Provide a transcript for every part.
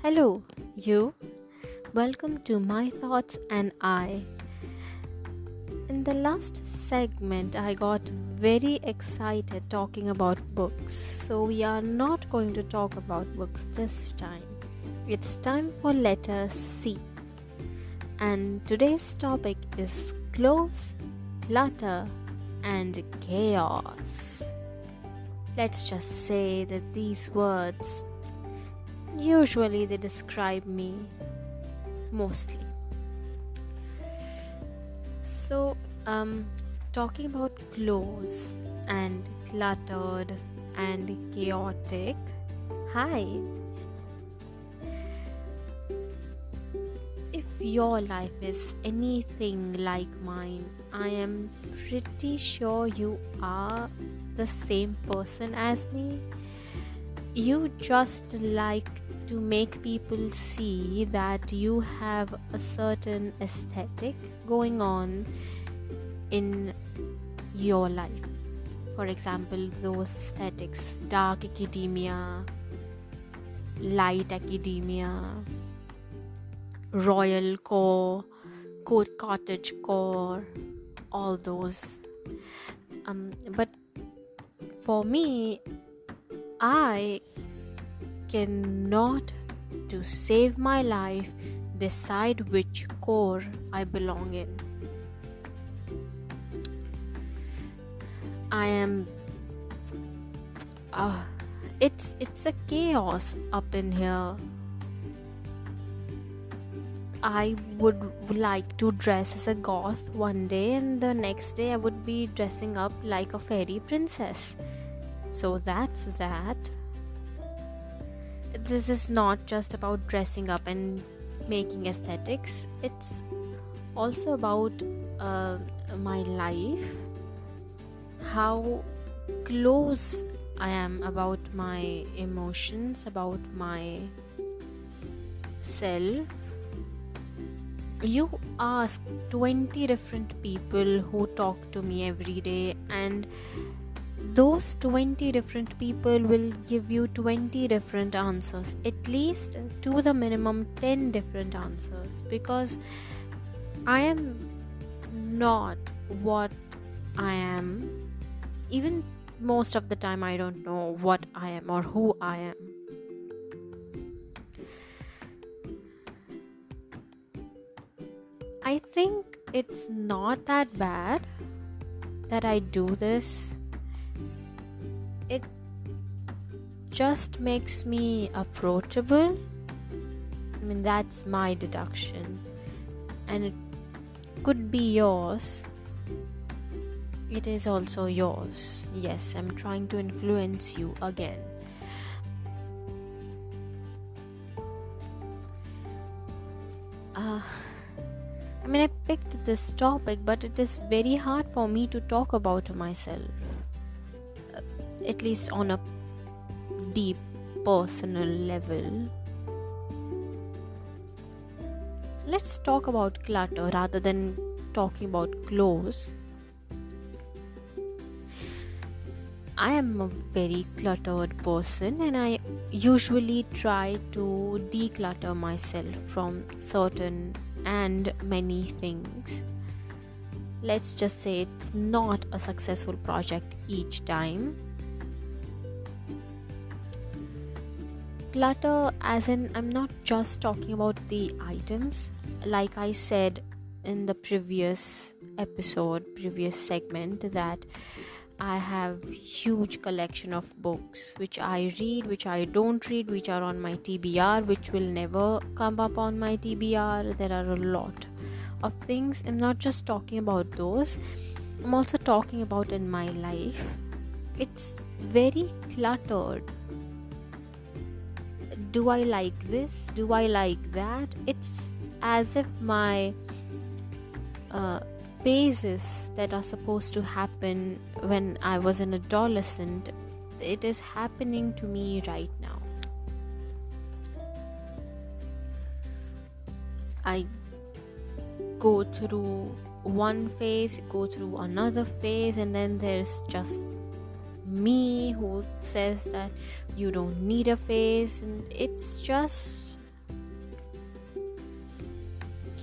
Hello, you. Welcome to My Thoughts and I. In the last segment, I got very excited talking about books. So, we are not going to talk about books this time. It's time for letter C. And today's topic is clothes, clutter, and chaos. Let's just say that these words usually they describe me mostly. So, talking about clothes and cluttered and chaotic. Hi. If your life is anything like mine, I am pretty sure you are the same person as me. You just like to make people see that you have a certain aesthetic going on in your life. For example, those aesthetics: dark academia, light academia, royal core, cottage core, all those. But for me, I cannot, to save my life, decide which core I belong in. I am it's a chaos up in here. I would like to dress as a goth one day, and the next day I would be dressing up like a fairy princess. So that's that. This is not just about dressing up and making aesthetics. It's also about my life, how close I am about my emotions, about my self. You ask 20 different people who talk to me every day, and those 20 different people will give you 20 different answers, at least to the minimum 10 different answers, because I am not what I am. Even most of the time I don't know what I am or who I am. I think it's not that bad that I do this. It just makes me approachable. I mean, that's my deduction, and it could be yours. It is also yours. Yes, I'm trying to influence you again. I picked this topic, but it is very hard for me to talk about myself, at least on a deep personal level. Let's talk about clutter rather than talking about clothes. I am a very cluttered person, and I usually try to declutter myself from certain and many things. Let's just say it's not a successful project each time. Clutter, as in, I'm not just talking about the items. Like I said in the previous segment, that I have huge collection of books which I read, which I don't read, which are on my TBR, which will never come up on my TBR. There are a lot of things. I'm not just talking about those. I'm also talking about in my life. It's very cluttered. Do I like this? Do I like that? It's as if my phases that are supposed to happen when I was an adolescent, it is happening to me right now. I go through one phase, go through another phase, and then there's just me who says that you don't need a phase, and it's just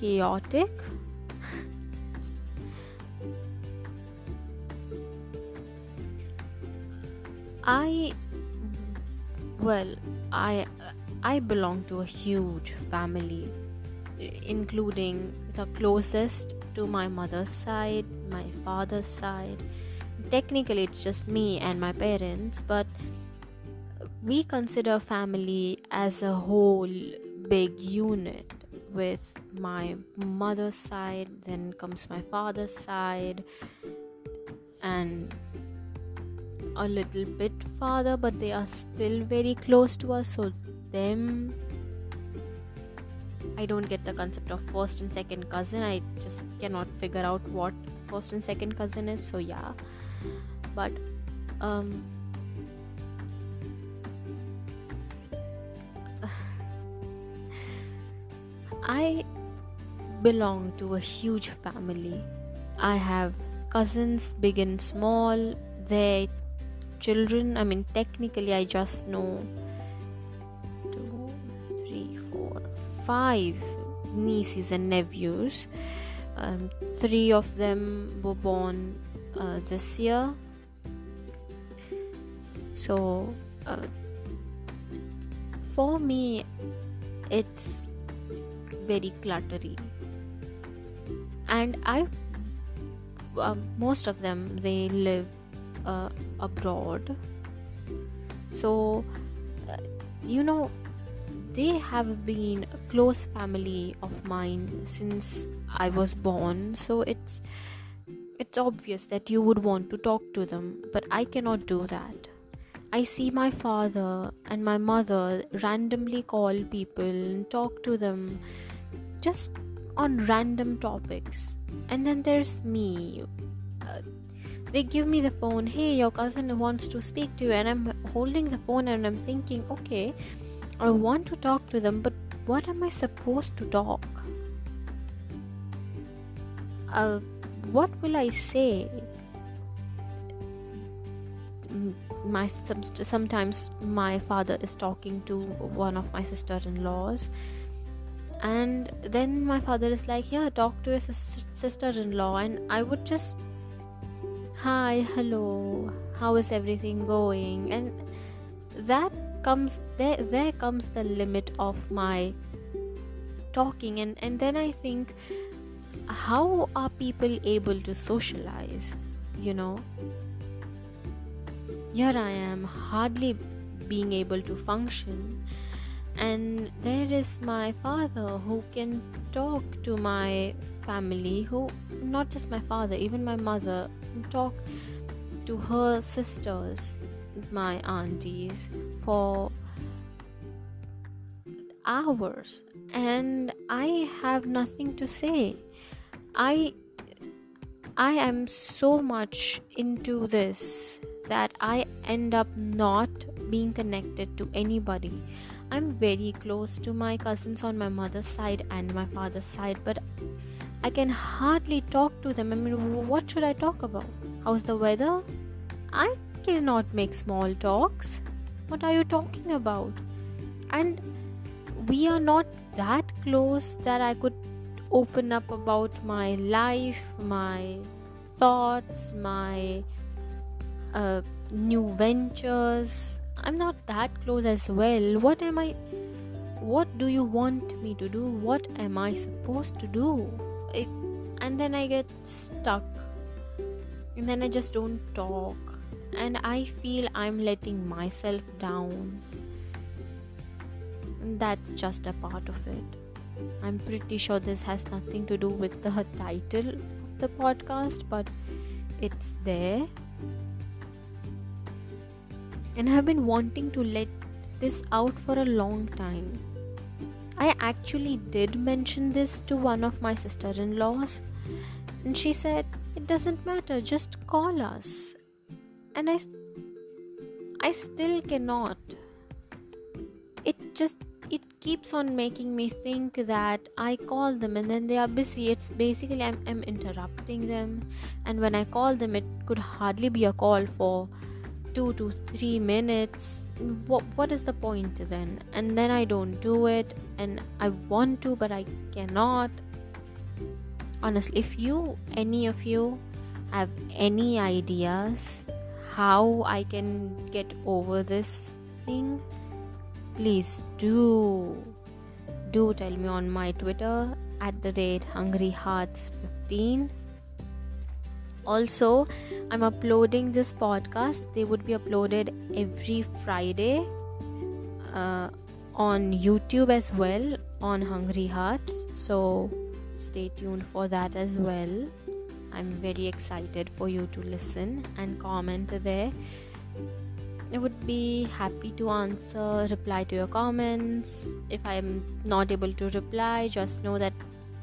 chaotic. I well, I I belong to a huge family, including the closest to my mother's side, my father's side. Technically, it's just me and my parents, but we consider family as a whole big unit, with my mother's side, then comes my father's side, and a little bit farther, but they are still very close to us, so them. I don't get the concept of first and second cousin. I just cannot figure out what first and second cousin is, so yeah. But I belong to a huge family. I have cousins, big and small. Their children, technically I just know 2, 3, 4, 5 nieces and nephews. 3 of them were born this year. So for me, it's very cluttery, and most of them, they live abroad, so they have been a close family of mine since I was born, so it's obvious that you would want to talk to them, but I cannot do that. I see my father and my mother randomly call people and talk to them just on random topics. And then there's me. They give me the phone, hey, your cousin wants to speak to you, and I'm holding the phone and I'm thinking, okay, I want to talk to them, but what am I supposed to talk? What will I say? Sometimes my father is talking to one of my sister-in-laws, and then my father is like, yeah, talk to your sister-in-law, and I would just, hi, hello, how is everything going? And that comes there comes the limit of my talking, and then I think, how are people able to socialize? Here I am, hardly being able to function, and there is my father who can talk to my family, who, not just my father, even my mother, can talk to her sisters, my aunties, for hours, and I have nothing to say. I am so much into this that I end up not being connected to anybody. I'm very close to my cousins on my mother's side and my father's side, but I can hardly talk to them. What should I talk about? How's the weather? I cannot make small talks. What are you talking about? And we are not that close that I could open up about my life, my thoughts, my new ventures. I'm not that close as well. What do you want me to do? What am I supposed to do? And then I get stuck, and then I just don't talk, and I feel I'm letting myself down, and that's just a part of it. I'm pretty sure this has nothing to do with the title of the podcast, but it's there. And I've been wanting to let this out for a long time. I actually did mention this to one of my sister-in-laws, and she said, it doesn't matter, just call us. And I still cannot. It keeps on making me think that I call them and then they are busy. It's basically I'm interrupting them, and when I call them, it could hardly be a call for 2 to 3 minutes. What is the point then? And then I don't do it, and I want to, but I cannot. Honestly, if any of you have any ideas how I can get over this thing, please do tell me on my Twitter @hungryhearts15. Also, I'm uploading this podcast. They would be uploaded every Friday on YouTube as well, on Hungry Hearts. So stay tuned for that as well. I'm very excited for you to listen and comment there. I would be happy to reply to your comments. If I'm not able to reply, just know that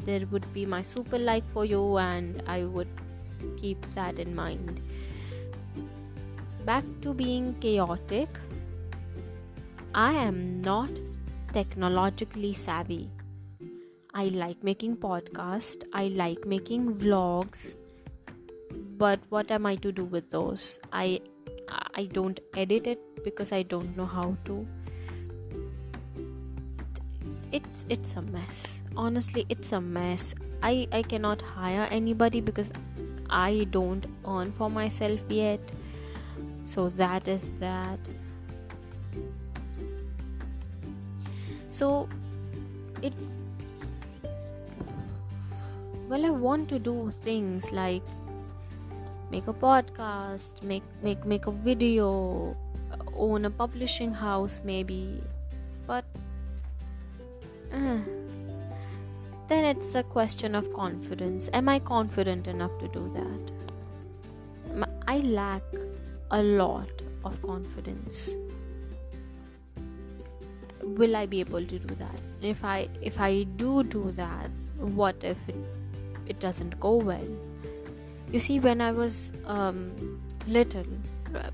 there would be my super like for you, and I would keep that in mind. Back to being chaotic. I am not technologically savvy. I like making podcasts, I like making vlogs, but what am I to do with those? I don't edit it because I don't know how to. It's a mess. Honestly, it's a mess. I cannot hire anybody because I don't earn for myself yet. So that is that. So I want to do things like make a podcast, make a video, own a publishing house maybe, but then it's a question of confidence. Am I confident enough to do that? I lack a lot of confidence. Will I be able to do that? If I do that, what if it doesn't go well? You see, when I was little, I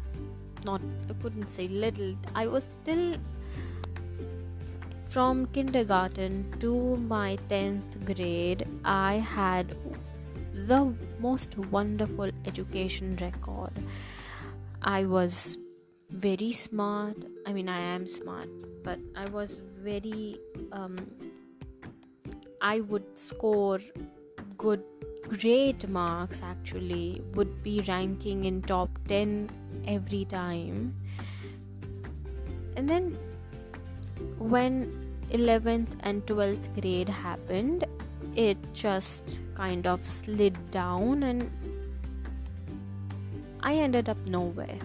couldn't say little, I was still from kindergarten to my 10th grade, I had the most wonderful education record. I was very smart. I mean, I am smart, but I was very I would score great marks, actually, would be ranking in top 10 every time. And then when 11th and 12th grade happened, it just kind of slid down and I ended up nowhere.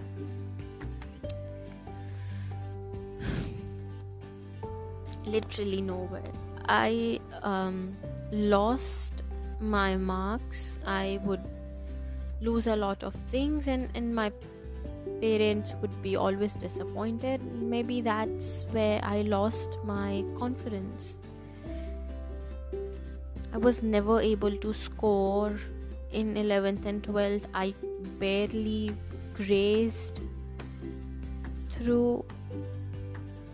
Literally nowhere. I lost my marks. I would lose a lot of things, and my parents would be always disappointed. Maybe that's where I lost my confidence. I was never able to score in 11th and 12th. I barely grazed through.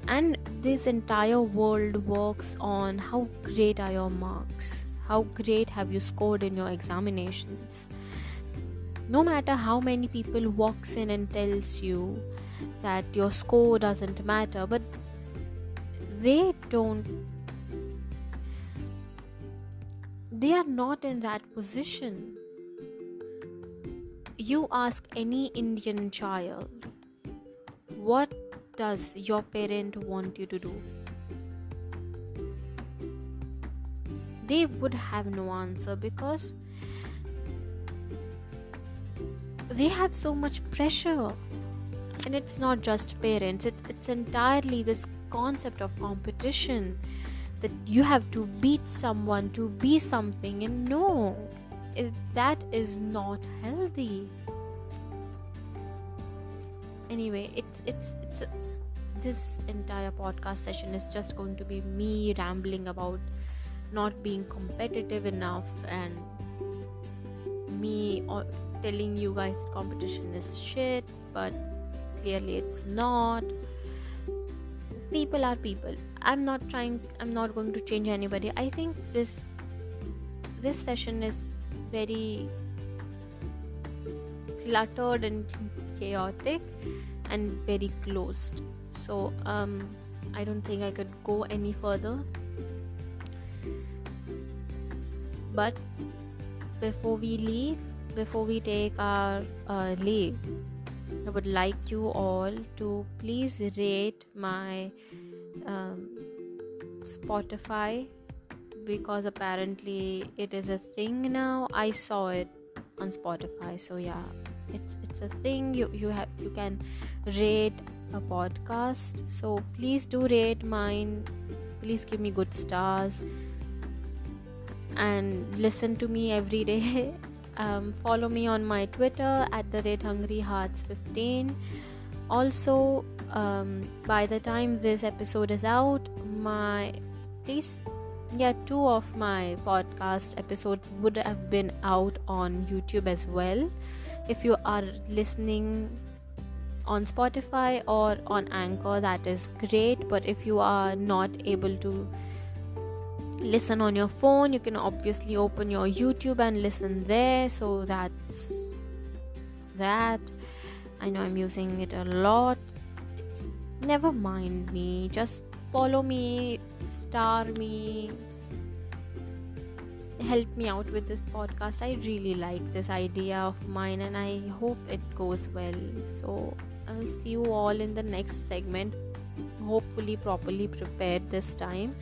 And this entire world works on how great are your marks, how great have you scored in your examinations. No matter how many people walks in and tells you that your score doesn't matter, but they are not in that position. You ask any Indian child, what does your parent want you to do? They would have no answer because they have so much pressure. And it's not just parents, it's entirely this concept of competition, that you have to beat someone to be something. And no, that is not healthy. Anyway, this entire podcast session is just going to be me rambling about not being competitive enough, and me telling you guys that competition is shit, but clearly it's not. People are people. I'm not going to change anybody. I think this session is very cluttered and chaotic and very closed. So I don't think I could go any further. But before we take our leave, I would like you all to please rate my Spotify, because apparently it is a thing now. I saw it on Spotify, so yeah, it's a thing. You can rate a podcast, so please do rate mine. Please give me good stars and listen to me every day. Follow me on my Twitter at @hungryhearts15. Also, by the time this episode is out, two of my podcast episodes would have been out on YouTube as well. If you are listening on Spotify or on Anchor, that is great. But if you are not able to listen on your phone, you can obviously open your YouTube and listen there. So that's that. I know I'm using it a lot. Never mind me. Just follow me, star me, help me out with this podcast. I really like this idea of mine and I hope it goes well. So I'll see you all in the next segment, hopefully properly prepared this time.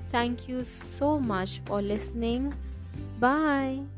Thank you so much for listening. Bye.